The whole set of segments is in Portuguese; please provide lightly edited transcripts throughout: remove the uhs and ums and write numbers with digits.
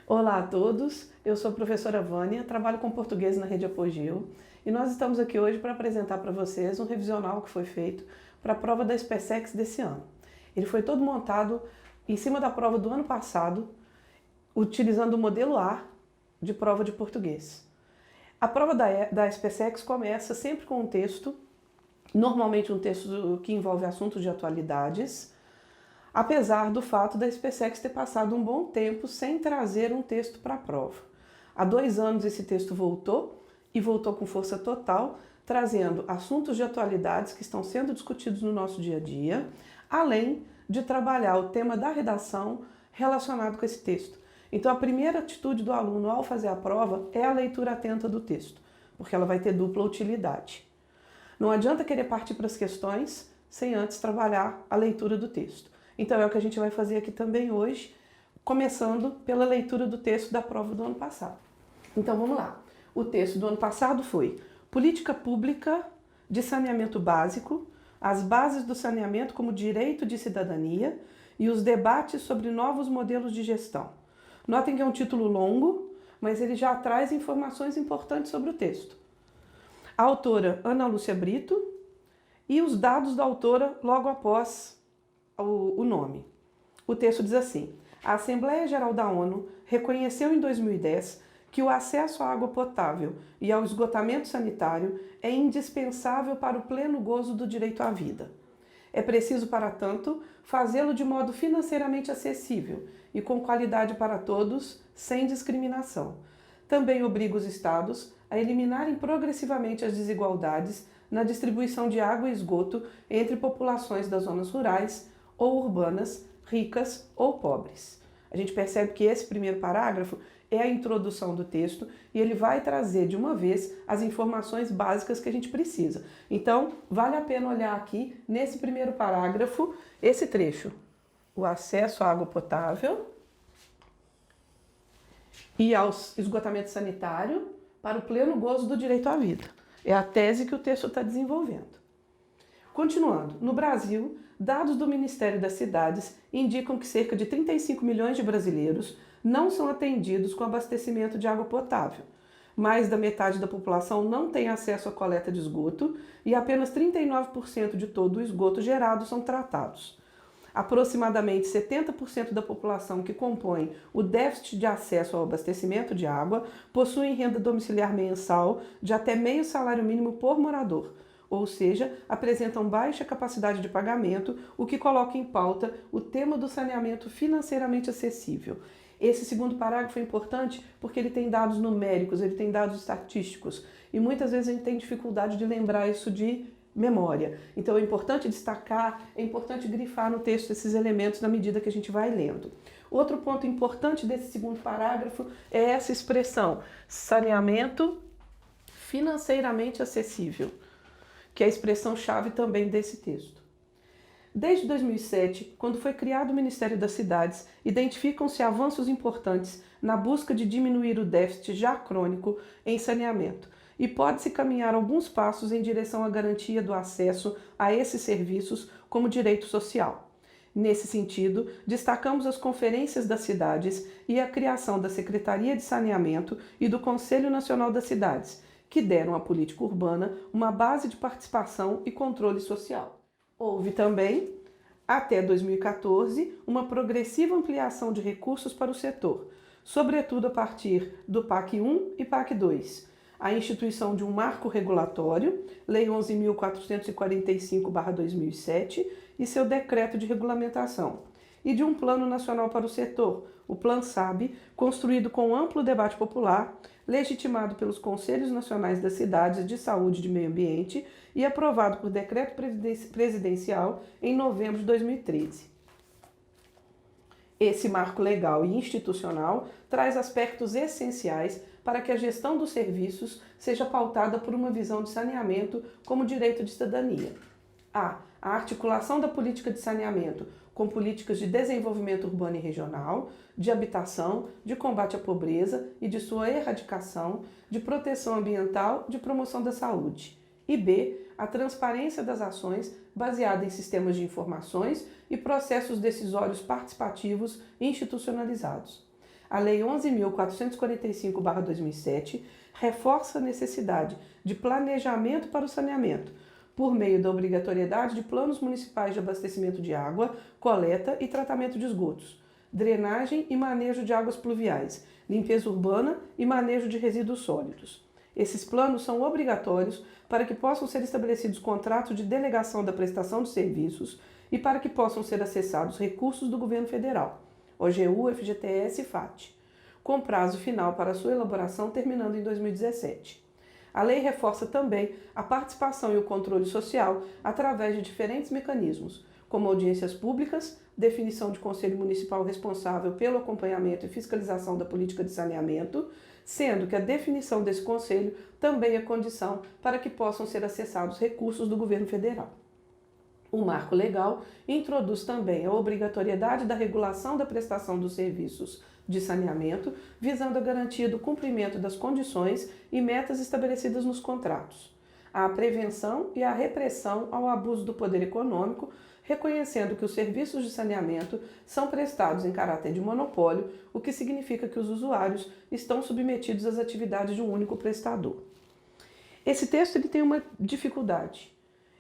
Olá a todos, eu sou a professora Vânia, trabalho com português na Rede Apogeu e nós estamos aqui hoje para apresentar para vocês um revisional que foi feito para a prova da SpaceX desse ano. Ele foi todo montado em cima da prova do ano passado, utilizando o modelo A de prova de português. A prova da SpaceX começa sempre com um texto, normalmente um texto que envolve assuntos de atualidades, apesar do fato da SpaceX ter passado um bom tempo sem trazer um texto para a prova. Há 2 anos esse texto voltou, e voltou com força total, trazendo assuntos de atualidades que estão sendo discutidos no nosso dia a dia, além de trabalhar o tema da redação relacionado com esse texto. Então a primeira atitude do aluno ao fazer a prova é a leitura atenta do texto, porque ela vai ter dupla utilidade. Não adianta querer partir para as questões sem antes trabalhar a leitura do texto. Então é o que a gente vai fazer aqui também hoje, começando pela leitura do texto da prova do ano passado. Então vamos lá. O texto do ano passado foi Política Pública de Saneamento Básico, as bases do saneamento como direito de cidadania e os debates sobre novos modelos de gestão. Notem que é um título longo, mas ele já traz informações importantes sobre o texto. A autora Ana Lúcia Brito e os dados da autora logo após o nome. O texto diz assim: a Assembleia Geral da ONU reconheceu em 2010 que o acesso à água potável e ao esgotamento sanitário é indispensável para o pleno gozo do direito à vida. É preciso, para tanto, fazê-lo de modo financeiramente acessível e com qualidade para todos, sem discriminação. Também obriga os Estados a eliminarem progressivamente as desigualdades na distribuição de água e esgoto entre populações das zonas rurais ou urbanas, ricas ou pobres. A gente percebe que esse primeiro parágrafo é a introdução do texto e ele vai trazer de uma vez as informações básicas que a gente precisa. Então, vale a pena olhar aqui nesse primeiro parágrafo esse trecho. O acesso à água potável e ao esgotamento sanitário para o pleno gozo do direito à vida. É a tese que o texto está desenvolvendo. Continuando, no Brasil, dados do Ministério das Cidades indicam que cerca de 35 milhões de brasileiros não são atendidos com abastecimento de água potável. Mais da metade da população não tem acesso à coleta de esgoto e apenas 39% de todo o esgoto gerado são tratados. Aproximadamente 70% da população que compõe o déficit de acesso ao abastecimento de água possuem renda domiciliar mensal de até meio salário mínimo por morador, ou seja, apresentam baixa capacidade de pagamento, o que coloca em pauta o tema do saneamento financeiramente acessível. Esse segundo parágrafo é importante porque ele tem dados numéricos, ele tem dados estatísticos, e muitas vezes a gente tem dificuldade de lembrar isso de memória. Então é importante destacar, é importante grifar no texto esses elementos na medida que a gente vai lendo. Outro ponto importante desse segundo parágrafo é essa expressão, saneamento financeiramente acessível, que é a expressão-chave também desse texto. Desde 2007, quando foi criado o Ministério das Cidades, identificam-se avanços importantes na busca de diminuir o déficit já crônico em saneamento e pode-se caminhar alguns passos em direção à garantia do acesso a esses serviços como direito social. Nesse sentido, destacamos as conferências das cidades e a criação da Secretaria de Saneamento e do Conselho Nacional das Cidades, que deram à política urbana uma base de participação e controle social. Houve também, até 2014, uma progressiva ampliação de recursos para o setor, sobretudo a partir do PAC 1 e PAC 2, a instituição de um marco regulatório, Lei 11.445/2007, e seu decreto de regulamentação, e de um Plano Nacional para o Setor, o PlanSAB, construído com amplo debate popular, legitimado pelos Conselhos Nacionais das Cidades de Saúde e de Meio Ambiente e aprovado por decreto presidencial em novembro de 2013. Esse marco legal e institucional traz aspectos essenciais para que a gestão dos serviços seja pautada por uma visão de saneamento como direito de cidadania. A articulação da política de saneamento com políticas de desenvolvimento urbano e regional, de habitação, de combate à pobreza e de sua erradicação, de proteção ambiental, de promoção da saúde. E B, a transparência das ações baseada em sistemas de informações e processos decisórios participativos institucionalizados. A Lei 11.445/2007 reforça a necessidade de planejamento para o saneamento, por meio da obrigatoriedade de planos municipais de abastecimento de água, coleta e tratamento de esgotos, drenagem e manejo de águas pluviais, limpeza urbana e manejo de resíduos sólidos. Esses planos são obrigatórios para que possam ser estabelecidos contratos de delegação da prestação de serviços e para que possam ser acessados recursos do governo federal, OGU, FGTS e FAT, com prazo final para sua elaboração terminando em 2017. A lei reforça também a participação e o controle social através de diferentes mecanismos, como audiências públicas, definição de conselho municipal responsável pelo acompanhamento e fiscalização da política de saneamento, sendo que a definição desse conselho também é condição para que possam ser acessados recursos do governo federal. O marco legal introduz também a obrigatoriedade da regulação da prestação dos serviços de saneamento, visando a garantia do cumprimento das condições e metas estabelecidas nos contratos, a prevenção e a repressão ao abuso do poder econômico, reconhecendo que os serviços de saneamento são prestados em caráter de monopólio, o que significa que os usuários estão submetidos às atividades de um único prestador. Esse texto ele tem uma dificuldade.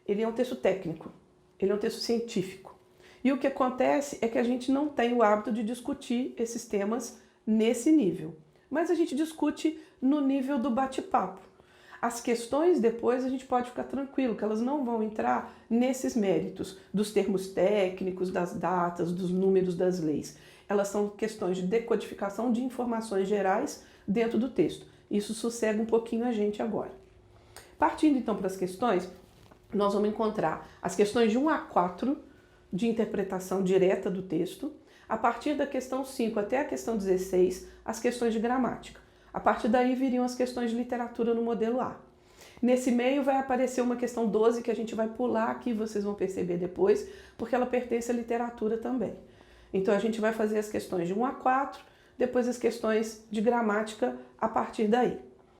Ele é um texto técnico, ele é um texto científico. E o que acontece é que a gente não tem o hábito de discutir esses temas nesse nível. Mas a gente discute no nível do bate-papo. As questões depois a gente pode ficar tranquilo, que elas não vão entrar nesses méritos dos termos técnicos, das datas, dos números das leis. Elas são questões de decodificação de informações gerais dentro do texto. Isso sossega um pouquinho a gente agora. Partindo então para as questões, nós vamos encontrar as questões de 1 a 4 de interpretação direta do texto, a partir da questão 5 até a questão 16, as questões de gramática. A partir daí viriam as questões de literatura no modelo A. Nesse meio vai aparecer uma questão 12 que a gente vai pular aqui, vocês vão perceber depois, porque ela pertence à literatura também. Então a gente vai fazer as questões de 1 a 4, depois as questões de gramática a partir daí.